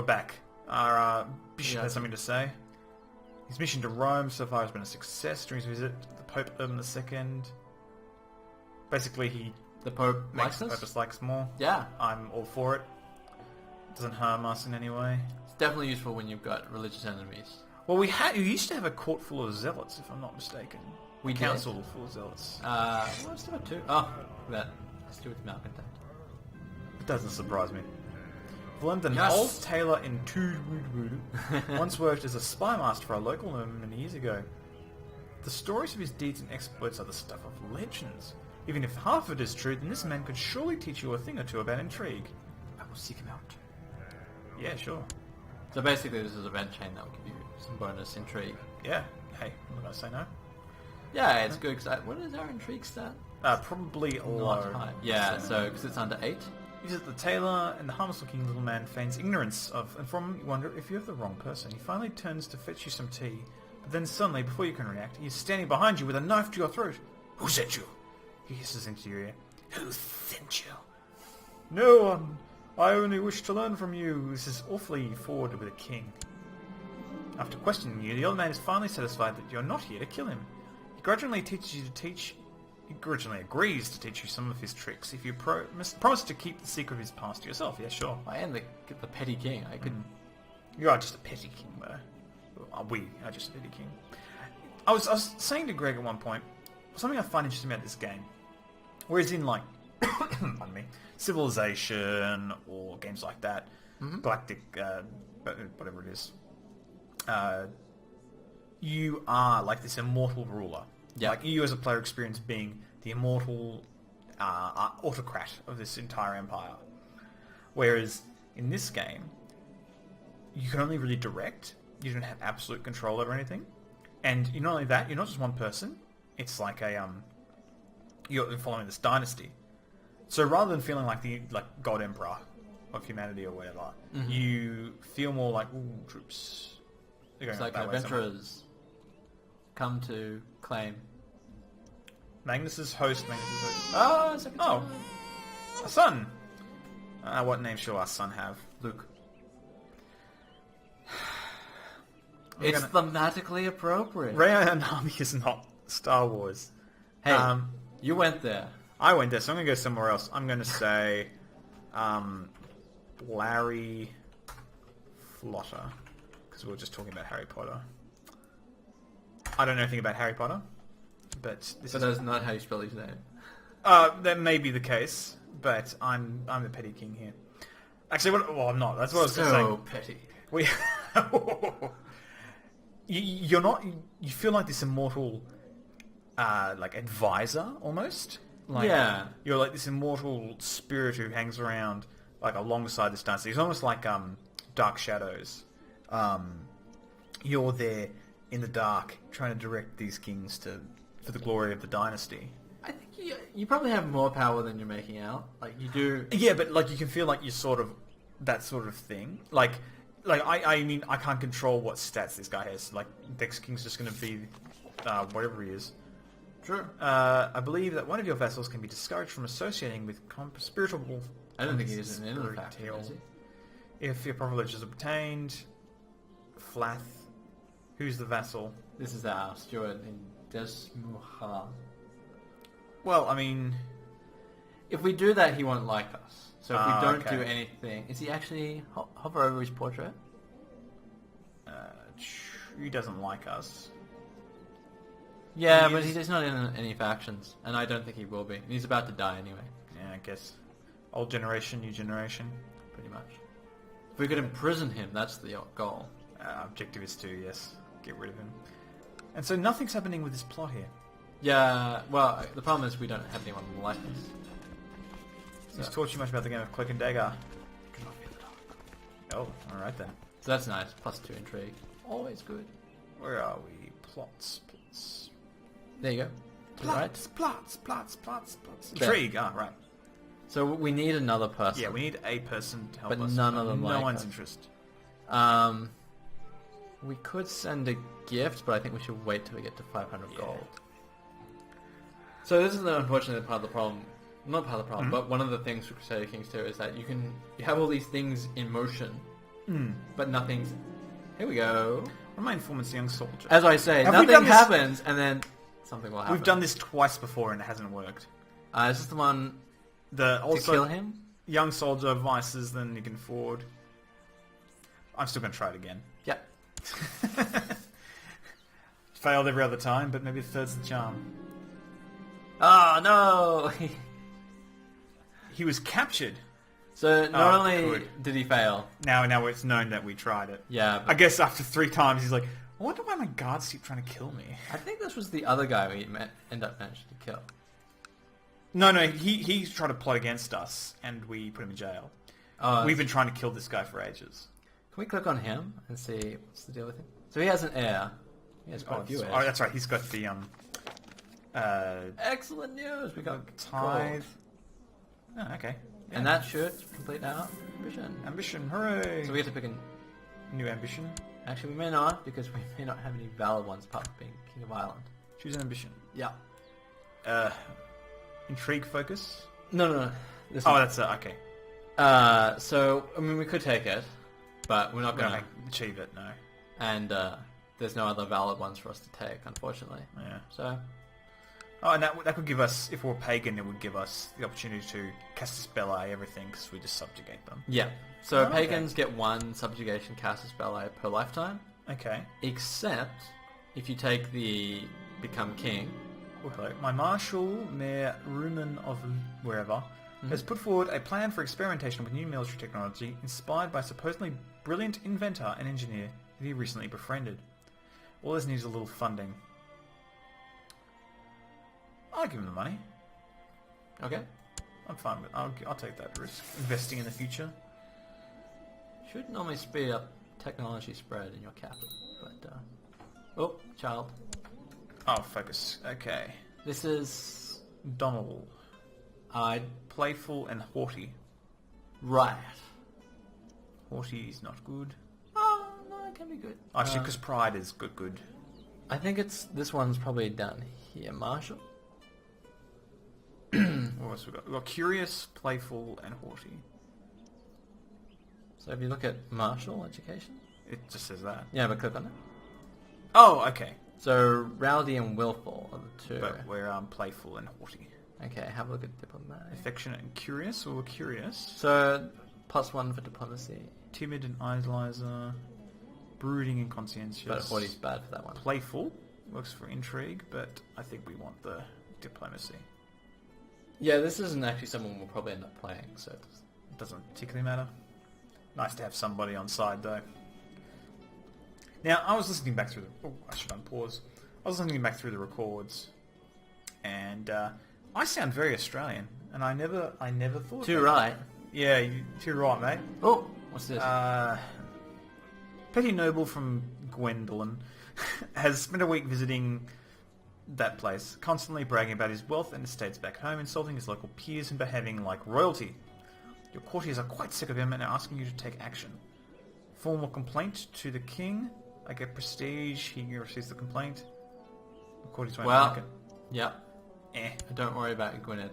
we're back. Our bishop has something to say. His mission to Rome so far has been a success during his visit to the Pope Urban II. Basically, The Pope makes the likes us? Pope likes more. Yeah. I'm all for it. It doesn't harm us in any way. It's definitely useful when you've got religious enemies. Well, we used to have a court full of zealots, if I'm not mistaken. We did? Council full of zealots. Well, still got two. Oh, that has to do with malcontent. It doesn't surprise me. Learned an Yes. old tailor in Tudwood once worked as a spy master for a local nobleman many years ago. The stories of his deeds and exploits are the stuff of legends. Even if half of it is true, then this man could surely teach you a thing or two about intrigue. I will seek him out. Yeah, sure. So basically this is an event chain that will give you some bonus intrigue. Yeah. Hey, I'm not going to say no. Yeah, it's good because what is our intrigue stat? Probably Not low. high. Yeah, so because it's under 8. You visit the tailor, and the harmless-looking little man feigns ignorance of, and from him you wonder if you have the wrong person. He finally turns to fetch you some tea, but then suddenly, before you can react, he is standing behind you with a knife to your throat. Who sent you? He hisses into your ear. Who sent you? No one. I only wish to learn from you. This is awfully forward with a king. After questioning you, the old man is finally satisfied that you're not here to kill him. He grudgingly agrees to teach you some of his tricks if you promise to keep the secret of his past to yourself. Yeah, sure. I am the petty king. I could... You are just a petty king, though. We are just a petty king. I was saying to Greg at one point, something I find interesting about this game, whereas in, like, pardon me, Civilization or games like that, Galactic, whatever it is, you are like this immortal ruler. Yeah. Like you as a player experience being the immortal autocrat of this entire empire. Whereas in this game, you can only really direct. You don't have absolute control over anything. And not only that, you're not just one person. It's like you're following this dynasty. So rather than feeling like the God Emperor of humanity or whatever, you feel more like, ooh, troops. It's like adventurers come to claim. Magnus's host. Oh, it's like a son. What name shall our son have? Luke. It's thematically appropriate. Rayon Army is not Star Wars. Hey, you went there. I went there, so I'm going to go somewhere else. I'm going to say Larry Flotter, because we were just talking about Harry Potter. I don't know anything about Harry Potter, but that's not how you spell his name. That may be the case, but I'm the petty king here. Actually, I'm not. That's what I was going to say. So petty. You're not. You feel like this immortal, like advisor almost. Like, yeah. You're like this immortal spirit who hangs around like alongside this dynasty. It's almost like Dark Shadows. You're there in the dark, trying to direct these kings for the glory of the dynasty. I think you probably have more power than you're making out. Like you do. Yeah, but like you can feel like you're sort of that sort of thing. Like I mean, I can't control what stats this guy has. Like Dex King's just going to be whatever he is. True. I believe that one of your vassals can be discouraged from associating with conspirable. I don't think he is an inner factor, is he? If your privilege is obtained, Flath, who's the vassal? This is our steward in Desmuha. Well, I mean, if we do that, he won't like us. So if we don't do anything, is he actually hover over his portrait? He doesn't like us. Yeah, but he's not in any factions, and I don't think he will be. And he's about to die anyway. Yeah, I guess. Old generation, new generation. Pretty much. If we could imprison him, that's the goal. Objective is to, yes, get rid of him. And so nothing's happening with this plot here. Yeah, well, the problem is we don't have anyone like us. He's taught you much about the game of Cloak and Dagger. Oh, alright then. So that's nice. +2 intrigue. Always good. Where are we? Plots. There you go. Plots. Intrigue. Right. So we need another person. Yeah, we need a person to help us. But none of them like us. No one's interested. We could send a gift, but I think we should wait till we get to 500 gold. So this is the unfortunate part of the problem. Not part of the problem, but one of the things for Crusader Kings 2 is that you have all these things in motion, but nothing's... Here we go. Remain informants, young soldier. As I say, Have we nothing done this- happens, and then something will happen. We've done this twice before and it hasn't worked. Is this the one The to kill him? young soldier vices, then you can forward. I'm still going to try it again. Yep. Failed every other time, but maybe the third's the charm. Oh, no! He was captured. So not only good. did he fail... Now it's known that we tried it. Yeah, I but guess after 3 times he's like, I wonder why my guards keep trying to kill me. I think this was the other guy we end up managed to kill. No, he tried to plot against us and we put him in jail. We've been trying to kill this guy for ages. Can we click on him and see what's the deal with him? So he has an heir. He has quite a few heirs. That's right, he's got the Excellent news! We got tithe. gold. Oh, okay. And that should complete our ambition. Ambition, hooray! So we have to pick a New ambition. Actually, we may not, because we may not have any valid ones apart from being King of Ireland. Choose an ambition. Yeah. Intrigue focus. No. This Oh, one. that's okay. So, I mean, we could take it, but we're not We're going gonna to. achieve it. No. And there's no other valid ones for us to take, unfortunately. Yeah. So, Oh, and that could give us, if we're pagan, it would give us the opportunity to cast a spell eye everything because we just subjugate them. yeah. So Oh, okay. pagans get 1 subjugation casus belli per lifetime, Okay. except if you take the become king. Oh, hello. My Marshal, Mayor Ruman of wherever, has put forward a plan for experimentation with new military technology inspired by a supposedly brilliant inventor and engineer that he recently befriended. All this needs a little funding. I'll give him the money. Okay. I'm fine with I'll take that risk. Investing in the future. Should normally speed up technology spread in your capital, but oh, child. Oh, focus. Okay. This is Donald. Playful and haughty. right. Haughty is not good. Oh no, it can be good. Actually, because pride is good. I think this one's probably done here, Marshall. What else we got? We've got curious, playful, and haughty. So if you look at Marshall education, It just says that. yeah, but click on it. Oh, okay. So rowdy and willful are the two. But we're playful and haughty. Okay, have a look at diplomatic. Affectionate and curious, or we're curious. So +1 for diplomacy, Timid and idolizer. Brooding and conscientious. but haughty's bad for that one. Playful. Works for intrigue, but I think we want the diplomacy. Yeah, this isn't actually someone we'll probably end up playing, so It doesn't particularly matter. Nice to have somebody on side, though. Now, I was listening back through the... Oh, I should unpause. I was listening back through the records, and I sound very Australian, and I never thought... too that. right. Yeah, too right, mate. Oh, what's this? Petty Noble from Gwendolyn has spent a week visiting that place, constantly bragging about his wealth and estates back home, insulting his local peers and behaving like royalty. Your courtiers are quite sick of him and are asking you to take action. Formal complaint to the king. I get prestige. He receives the complaint. The courtiers won't like it. Yeah. Don't worry about Gwynedd.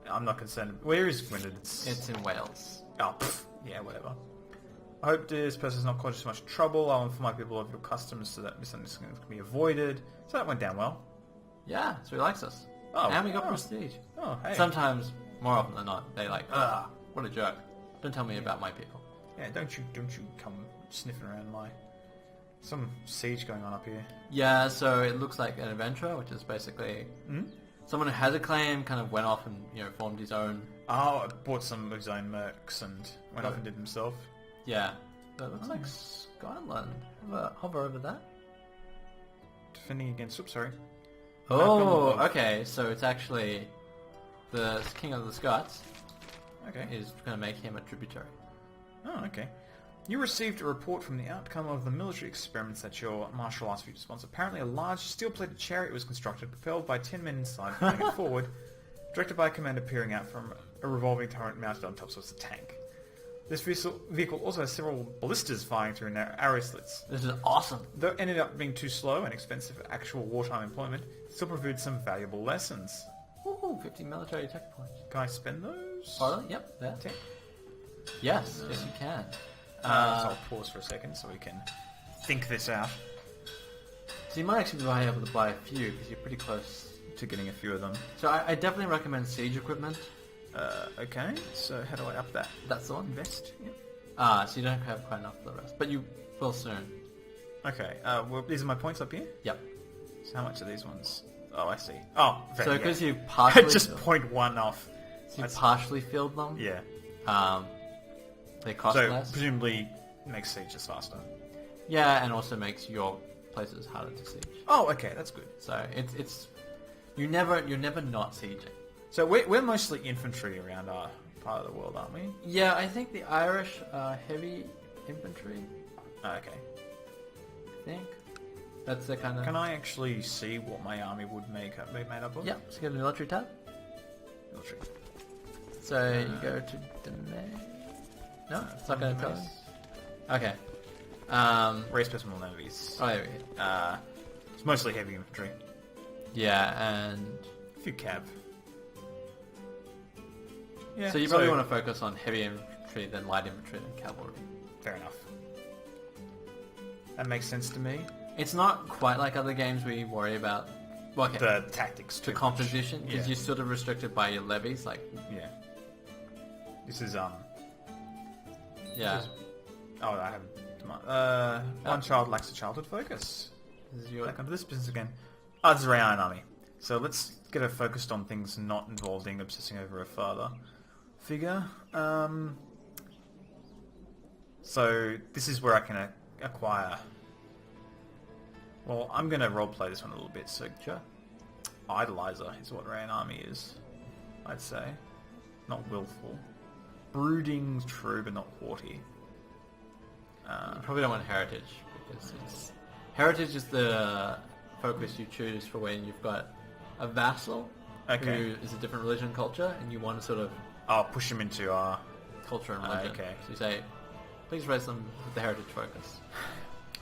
I'm not concerned. Where is Gwynedd? It's in Wales. Oh, yeah, whatever. I hope this person is not causing too much trouble. I'll inform my people of your customs so that misunderstandings can be avoided. So that went down well. Yeah, so he likes us. Oh, And we got oh. prestige. Oh, hey. Sometimes, more often than not, they like, what a joke. Don't tell me about my people. Yeah, don't you come sniffing around my... Some siege going on up here. Yeah, so it looks like an adventurer, which is basically someone who has a claim, kind of went off and formed his own. Oh, bought some of his own mercs and went off and did himself. Yeah, but it looks like Scotland. Hover over that. Defending against... Oops, sorry. Oh, okay. So it's actually the King of the Scots Okay. is going to make him a tributary. Oh, okay. You received a report from the outcome of the military experiments that your marshal asked you to sponsor. Apparently a large steel-plated chariot was constructed, propelled by 10 men inside, moving it forward, directed by a commander peering out from a revolving turret mounted on top, so it's a tank. This vehicle also has several ballistas firing through narrow arrow slits. This is awesome. Though it ended up being too slow and expensive for actual wartime employment, it still provided some valuable lessons. Ooh, 50 military tech points. Can I spend those? Oh, really? Yep, there. 10. Yes, yes you can. So I'll pause for a second so we can think this out. So you might actually be able to buy a few because you're pretty close to getting a few of them. So I definitely recommend siege equipment. Okay, so how do I up that? That's the one. Invest? Yep. So you don't have quite enough for the rest, but you will soon. Okay, well, these are my points up here? Yep. So how much are these ones? Oh, I see. Oh, very so because yeah. you partially... just 0.1 off. So you partially filled them. Yeah. They cost less. So presumably makes sieges faster. Yeah, and also makes your places harder to siege. Oh, okay, that's good. So it's you're never not sieging. So we're mostly infantry around our part of the world, aren't we? Yeah, I think the Irish are heavy infantry. Oh, okay. I think that's the kind of. Can I actually see what my army would be made up of? Yeah, so get a military tab. Military. So you go to domain. No, it's not going to tell us. Okay. Race personal navies. Oh, there we go. It's mostly heavy infantry. Yeah, and a few cav. Yeah. So you probably want to focus on heavy infantry, then light infantry, then cavalry. Fair enough. That makes sense to me. It's not quite like other games where you worry about the tactics, the composition, because yeah. you're sort of restricted by your levies. Like, yeah. This is Yeah. I have one child lacks a childhood focus. This is your... Back onto this business again. Oh, this is our Iron Army. So let's get her focused on things not involving obsessing over her father figure. So this is where I can acquire... Well, I'm going to roleplay this one a little bit. So Sure. Idolizer is what Iron Army is, I'd say. Not willful. Brooding's true, but not haughty. You probably don't want heritage, because heritage is the focus you choose for when you've got a vassal who is a different religion and culture, and you want to sort of... I'll push him into our... culture and religion. Okay. So you say, please raise them with the heritage focus.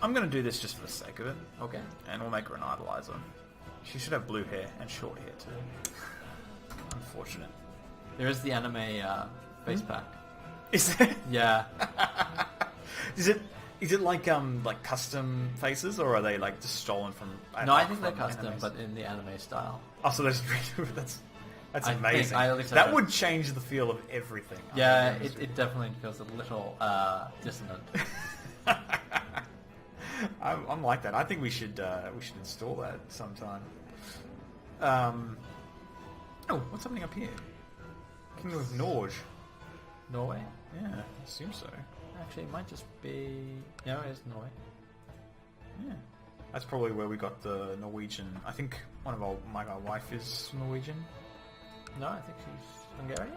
I'm going to do this just for the sake of it. Okay. And we'll make her an idolizer. She should have blue hair and short hair too. Unfortunate. There is the anime face pack. Is there? Yeah. Is it like custom faces, or are they like just stolen from? No, I think they're custom, animes? but in the anime style. Oh, so there's that's amazing. That would change the feel of everything. Yeah, it definitely feels a little dissonant. I'm like that. I think we should install that sometime. Oh, what's happening up here? Kingdom of Norge. Norway? Yeah, I assume so. Actually, it might just be... No, it is Norway. Yeah. That's probably where we got the Norwegian... I think one of my wife is Norwegian. No, I think she's Hungarian?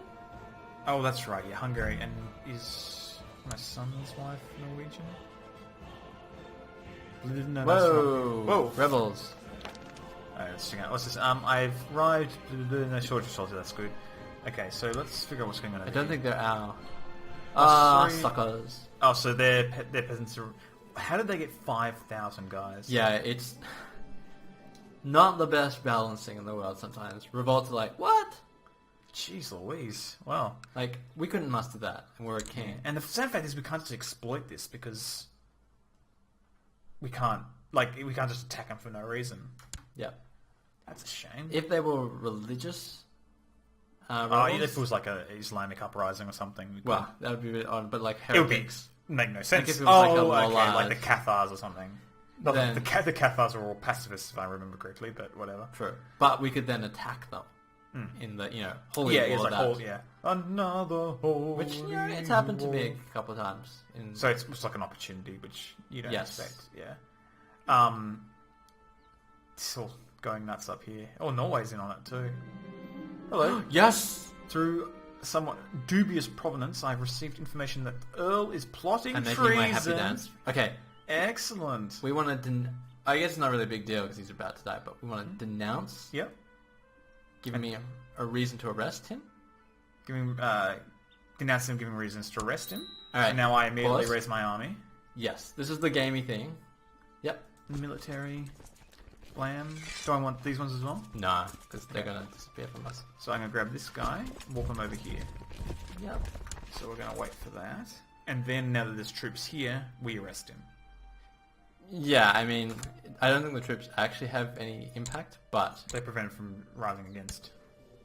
Oh, that's right, yeah, Hungary. And is my son's wife Norwegian? No, Whoa! Rebels. Alright, let's check out. What's this? I've arrived... No, shortage salty, that's good. Okay, so let's figure out what's going on over I don't here. think they're our... suckers. Oh, so they're peasants are... How did they get 5,000 guys? Yeah, it's not the best balancing in the world sometimes. Revolts are like, what? Jeez Louise. Wow. Like, we couldn't muster that, and we're a king. Yeah. And the sad fact is we can't just exploit this because we can't just attack them for no reason. Yeah. That's a shame. If they were religious... if it was like an Islamic uprising or something. Well, that would be a bit odd, but like heretics... It would make no sense. Like if it was okay, like the Cathars or something. Then, the Cathars are all pacifists, if I remember correctly, but whatever. True. But we could then attack them in the, holy war. Yeah, it's like another holy which, it's happened to me a couple of times. So it's like an opportunity, which you don't expect. Yeah. It's all going nuts up here. Oh, Norway's in on it too. Hello. Yes! Through somewhat dubious provenance, I've received information that Earl is plotting and treason. making my happy dance. Okay. Excellent. We want to... I guess it's not really a big deal because he's about to die, but we want to denounce... Yep. Giving me a reason to arrest him. Denounce him, giving reasons to arrest him. Alright. And now I immediately raise my army. Yes. This is the gamey thing. Yep. Military... Blam. Do I want these ones as well? Nah, because they're going to disappear from us. So I'm going to grab this guy, walk him over here. Yep. So we're going to wait for that. And then, now that there's troops here, we arrest him. Yeah, I mean, I don't think the troops actually have any impact, but... They prevent him from rising against.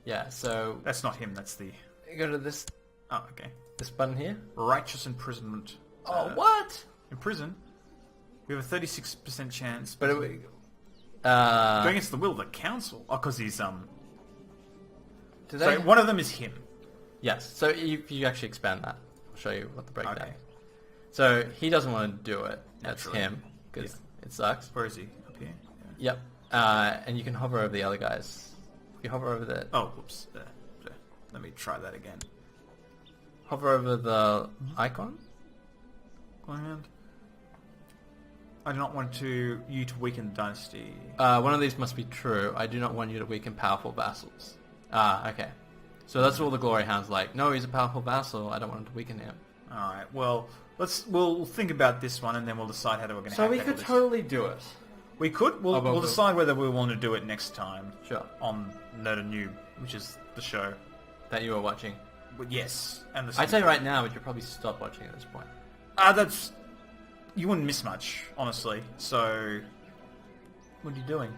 Yeah, so... That's not him, that's the... You go to this... Oh, okay. This button here. Righteous imprisonment. Oh, what? In prison? We have a 36% chance. But going against the will of the council. Oh, because he's, So one of them is him. Yes, so if you actually expand that, I'll show you what the breakdown is. So he doesn't want to do it. That's him, because it sucks. Where is he? Up here? Yeah. Yep. And you can hover over the other guys. If you hover over the... Oh, whoops. There. Let me try that again. Hover over the icon. And I do not want you to weaken the dynasty. One of these must be true. I do not want you to weaken powerful vassals. Okay. So that's all the glory hound's like. No, he's a powerful vassal. I don't want him to weaken him. All right. Well, we'll think about this one, and then we'll decide how we're going to. So we could totally do it. We could. We'll decide whether we want to do it next time. Sure. On N00b, which is the show that you were watching. Yes, and I'd say right now, but you'll probably stop watching at this point. That's... You wouldn't miss much, honestly. So, what are you doing?